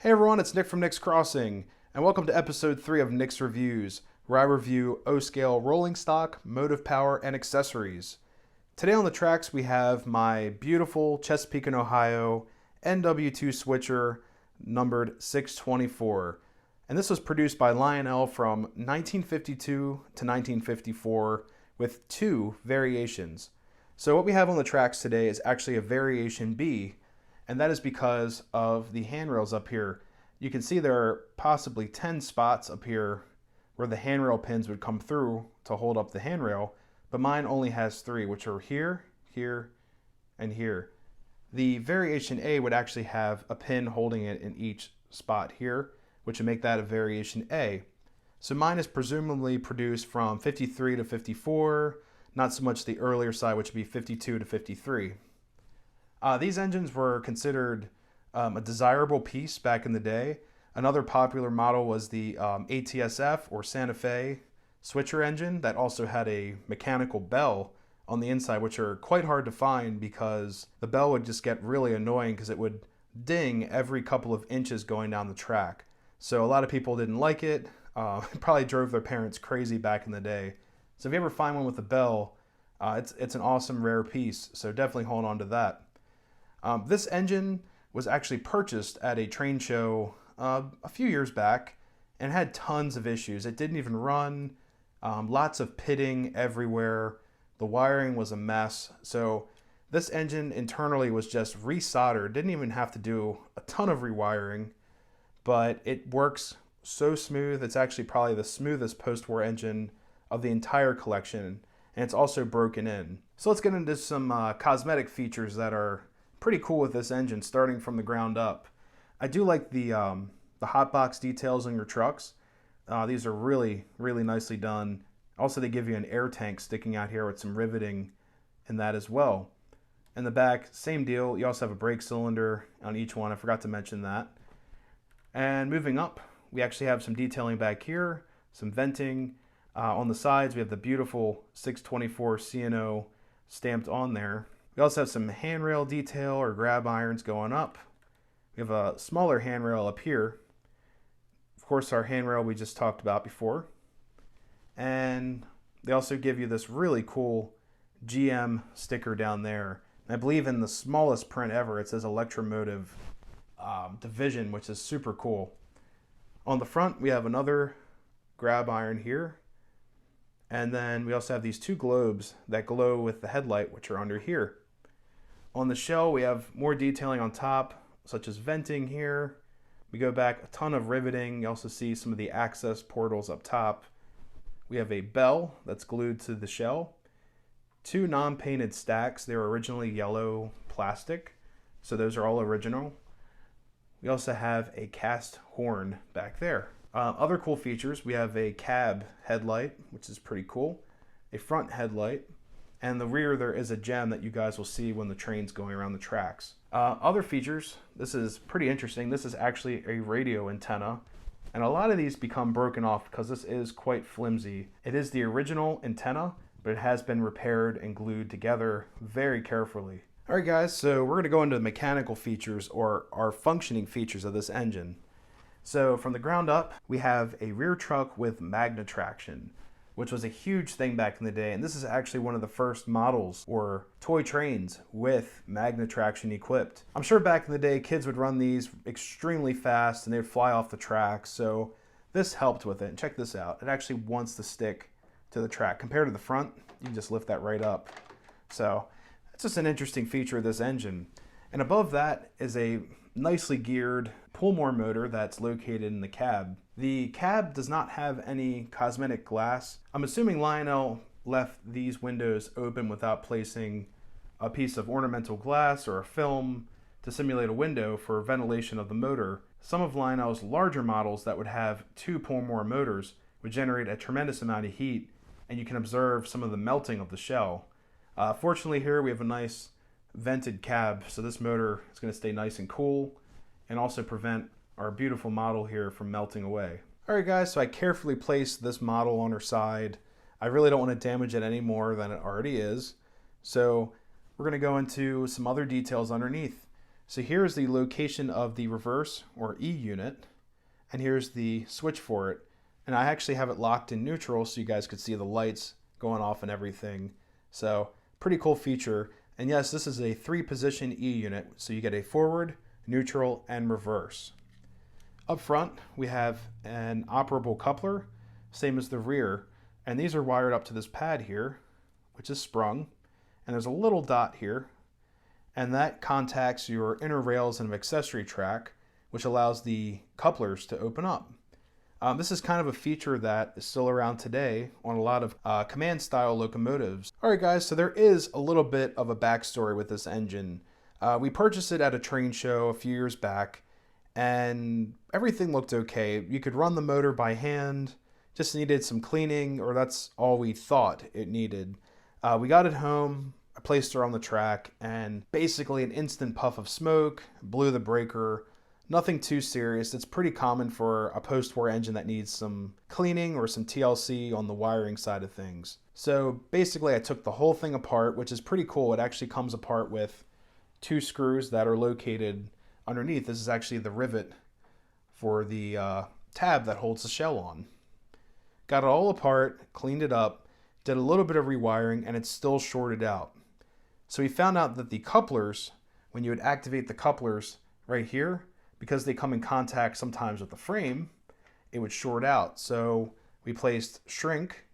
Hey everyone, it's Nick from Nick's Crossing, and welcome to episode 3 of Nick's Reviews, where I review O-scale rolling stock, motive power, and accessories. Today on the tracks we have my beautiful Chesapeake and Ohio NW2 switcher numbered 624. And this was produced by Lionel from 1952 to 1954 with 2 variations. So what we have on the tracks today is actually a variation B, and that is because of the handrails up here. You can see there are possibly 10 spots up here where the handrail pins would come through to hold up the handrail, but mine only has 3, which are here, here, and here. The variation A would actually have a pin holding it in each spot here, which would make that a variation A. So mine is presumably produced from 53 to 54, not so much the earlier side, which would be 52 to 53. These engines were considered a desirable piece back in the day. Another popular model was the ATSF or Santa Fe switcher engine that also had a mechanical bell on the inside, which are quite hard to find because the bell would just get really annoying because it would ding every couple of inches going down the track. So a lot of people didn't like it. It probably drove their parents crazy back in the day. So if you ever find one with a bell, it's an awesome rare piece. So definitely hold on to that. This engine was actually purchased at a train show a few years back and had tons of issues. It didn't even run, lots of pitting everywhere. The wiring was a mess. So this engine internally was just resoldered. Didn't even have to do a ton of rewiring, but it works so smooth. It's actually probably the smoothest post-war engine of the entire collection, and it's also broken in. So let's get into some cosmetic features that are pretty cool with this engine, starting from the ground up. I do like the hotbox details on your trucks. These are really, really nicely done. Also, they give you an air tank sticking out here with some riveting in that as well. In the back, same deal. You also have a brake cylinder on each one. I forgot to mention that. And moving up, we actually have some detailing back here, some venting. On the sides, we have the beautiful 624 C&O stamped on there. We also have some handrail detail or grab irons going up. We have a smaller handrail up here. Of course, our handrail we just talked about before. And they also give you this really cool GM sticker down there. And I believe in the smallest print ever, it says Electromotive Division, which is super cool. On the front, we have another grab iron here. And then we also have these 2 globes that glow with the headlight, which are under here. On the shell, we have more detailing on top, such as venting here. We go back, a ton of riveting. You also see some of the access portals up top. We have a bell that's glued to the shell. 2 non-painted stacks. They were originally yellow plastic, so those are all original. We also have a cast horn back there. Other cool features, we have a cab headlight, which is pretty cool. A front headlight. And the rear, there is a gem that you guys will see when the train's going around the tracks. Other features, this is pretty interesting. This is actually a radio antenna. And a lot of these become broken off because this is quite flimsy. It is the original antenna, but it has been repaired and glued together very carefully. All right, guys, so we're going to go into the mechanical features or our functioning features of this engine. So from the ground up, we have a rear truck with Magna-Traction, which was a huge thing back in the day. And this is actually one of the first models or toy trains with Magna-Traction equipped. I'm sure back in the day, kids would run these extremely fast and they'd fly off the track. So this helped with it. And check this out. It actually wants to stick to the track. Compared to the front, you can just lift that right up. So it's just an interesting feature of this engine. And above that is a nicely geared pull-more motor that's located in the cab. The cab does not have any cosmetic glass. I'm assuming Lionel left these windows open without placing a piece of ornamental glass or a film to simulate a window for ventilation of the motor. Some of Lionel's larger models that would have 2 pull-more motors would generate a tremendous amount of heat, and you can observe some of the melting of the shell. Fortunately here we have a nice vented cab, so this motor is going to stay nice and cool and also prevent our beautiful model here from melting away. Alright guys, so I carefully placed this model on her side. I really don't want to damage it any more than it already is. So we're going to go into some other details underneath. So here's the location of the reverse or E unit, and here's the switch for it. And I actually have it locked in neutral so you guys could see the lights going off and everything. So pretty cool feature. And yes, this is a 3-position E unit, so you get a forward, neutral, and reverse. Up front, we have an operable coupler, same as the rear, and these are wired up to this pad here, which is sprung, and there's a little dot here, and that contacts your inner rails and accessory track, which allows the couplers to open up. This is kind of a feature that is still around today on a lot of command style locomotives. Alright guys, so there is a little bit of a backstory with this engine. We purchased it at a train show a few years back, and everything looked okay. You could run the motor by hand, just needed some cleaning, or that's all we thought it needed. We got it home, I placed her on the track, and basically an instant puff of smoke, blew the breaker. Nothing too serious. It's pretty common for a post-war engine that needs some cleaning or some TLC on the wiring side of things. So basically I took the whole thing apart, which is pretty cool. It actually comes apart with 2 screws that are located underneath. This is actually the rivet for the tab that holds the shell on. Got it all apart, cleaned it up, did a little bit of rewiring, and it's still shorted out. So we found out that the couplers, when you would activate the couplers right here, because they come in contact sometimes with the frame, it would short out. So we placed shrink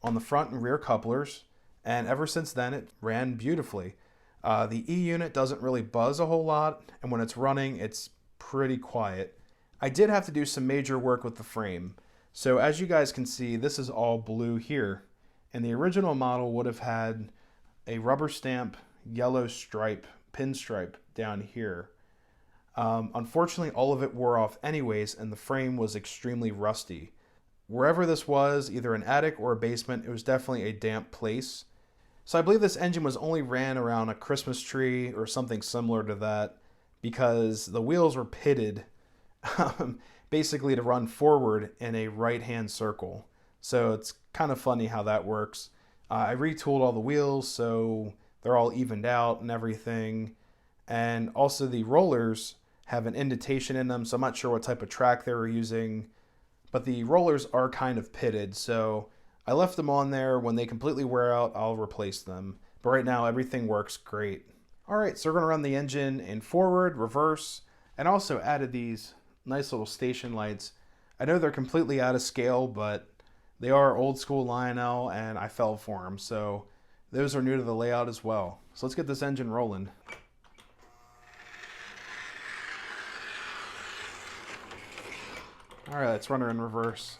on the front and rear couplers, and ever since then it ran beautifully. The E unit doesn't really buzz a whole lot, and when it's running, it's pretty quiet. I did have to do some major work with the frame. So as you guys can see, this is all blue here, and the original model would have had a rubber stamp yellow stripe, pinstripe down here. Unfortunately, all of it wore off anyways, and the frame was extremely rusty. Wherever this was, either an attic or a basement, it was definitely a damp place. So I believe this engine was only ran around a Christmas tree or something similar to that, because the wheels were pitted basically to run forward in a right-hand circle. So it's kind of funny how that works. I retooled all the wheels so they're all evened out and everything. And also the rollers have an indentation in them, so I'm not sure what type of track they were using. But the rollers are kind of pitted, so I left them on there. When they completely wear out, I'll replace them. But right now, everything works great. Alright, so we're going to run the engine in forward, reverse, and also added these nice little station lights. I know they're completely out of scale, but they are old school Lionel, and I fell for them. So those are new to the layout as well. So let's get this engine rolling. Alright, let's run her in reverse.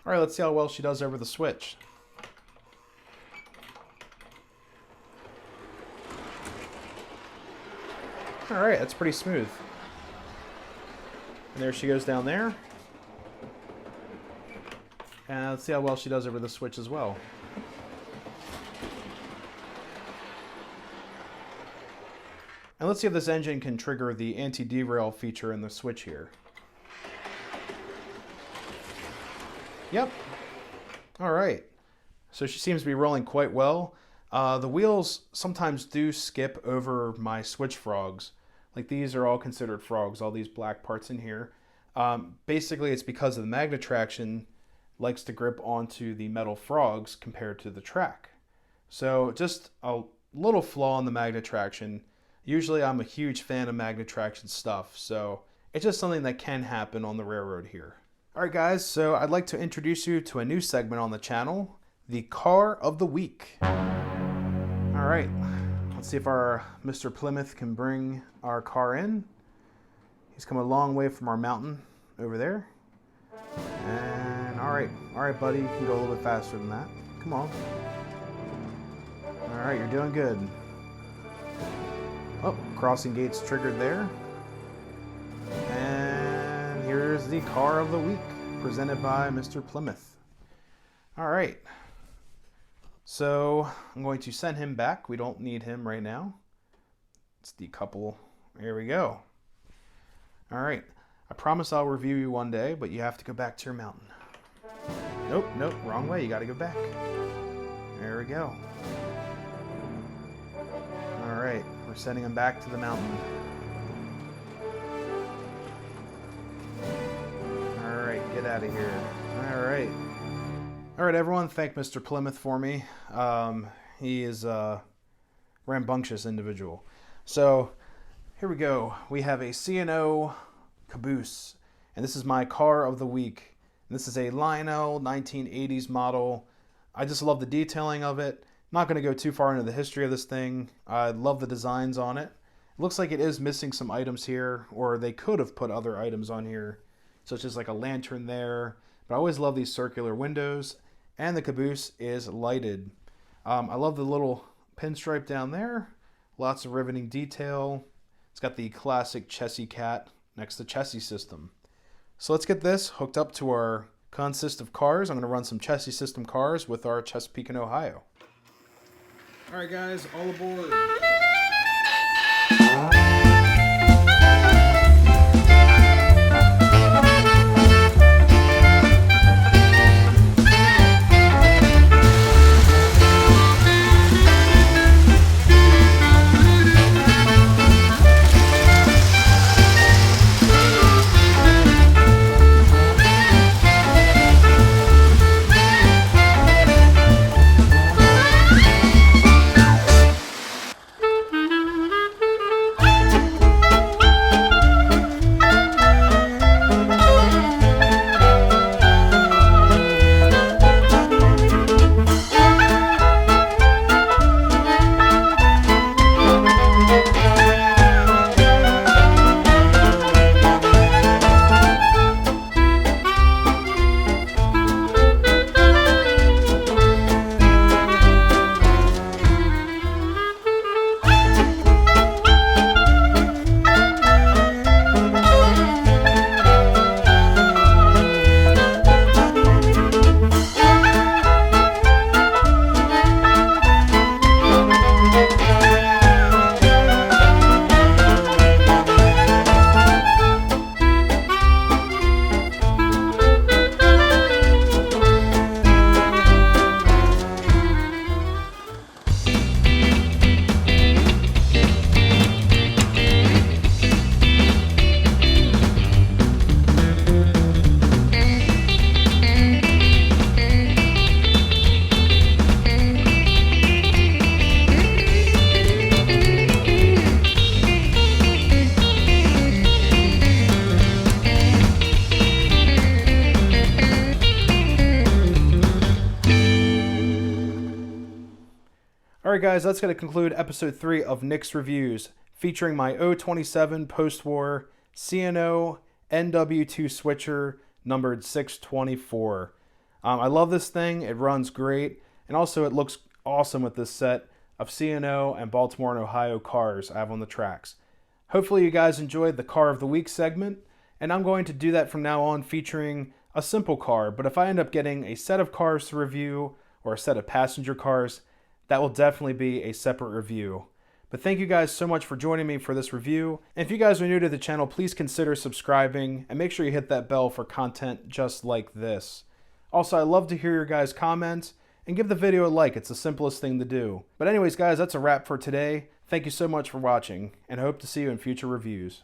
Alright, let's see how well she does over the switch. Alright, that's pretty smooth. And there she goes down there. And let's see how well she does over the switch as well. And let's see if this engine can trigger the anti-derail feature in the switch here. Yep. Alright. So she seems to be rolling quite well. The wheels sometimes do skip over my switch frogs. Like these are all considered frogs, all these black parts in here. Basically it's because of the Magna-Traction likes to grip onto the metal frogs compared to the track. So just a little flaw in the Magna-Traction. Usually I'm a huge fan of Magna-Traction stuff, so it's just something that can happen on the railroad here. Alright guys, so I'd like to introduce you to a new segment on the channel, the Car of the Week. Alright, let's see if our Mr. Plymouth can bring our car in. He's come a long way from our mountain over there. And alright buddy, you can go a little bit faster than that. Come on. Alright, you're doing good. Oh, crossing gates triggered there. And here's the Car of the Week, presented by Mr. Plymouth. Alright. So I'm going to send him back. We don't need him right now. Let's decouple. There we go. All right. I promise I'll review you one day, but you have to go back to your mountain. Nope, nope, wrong way. You got to go back. There we go. All right, we're sending him back to the mountain. All right, get out of here. All right. All right, everyone, thank Mr. Plymouth for me. He is a rambunctious individual. So here we go. We have a C&O caboose, and this is my car of the week. And this is a Lionel 1980s model. I just love the detailing of it. Not going to go too far into the history of this thing. I love the designs on it. It looks like it is missing some items here, or they could have put other items on here, such as like a lantern there. But I always love these circular windows, and the caboose is lighted. I love the little pinstripe down there. Lots of riveting detail. It's got the classic chassis cat next to chassis system. So let's get this hooked up to our consist of cars. I'm going to run some chassis system cars with our Chesapeake and Ohio. All right, guys, all aboard. Alright guys, that's going to conclude episode 3 of Nick's Reviews, featuring my 027 post-war C&O NW2 switcher numbered 624. I love this thing, it runs great, and also it looks awesome with this set of C&O and Baltimore and Ohio cars I have on the tracks. Hopefully you guys enjoyed the Car of the Week segment, and I'm going to do that from now on featuring a simple car, but if I end up getting a set of cars to review or a set of passenger cars, that will definitely be a separate review. But thank you guys so much for joining me for this review. And if you guys are new to the channel, please consider subscribing and make sure you hit that bell for content just like this. Also, I love to hear your guys' comments and give the video a like. It's the simplest thing to do. But anyways, guys, that's a wrap for today. Thank you so much for watching and I hope to see you in future reviews.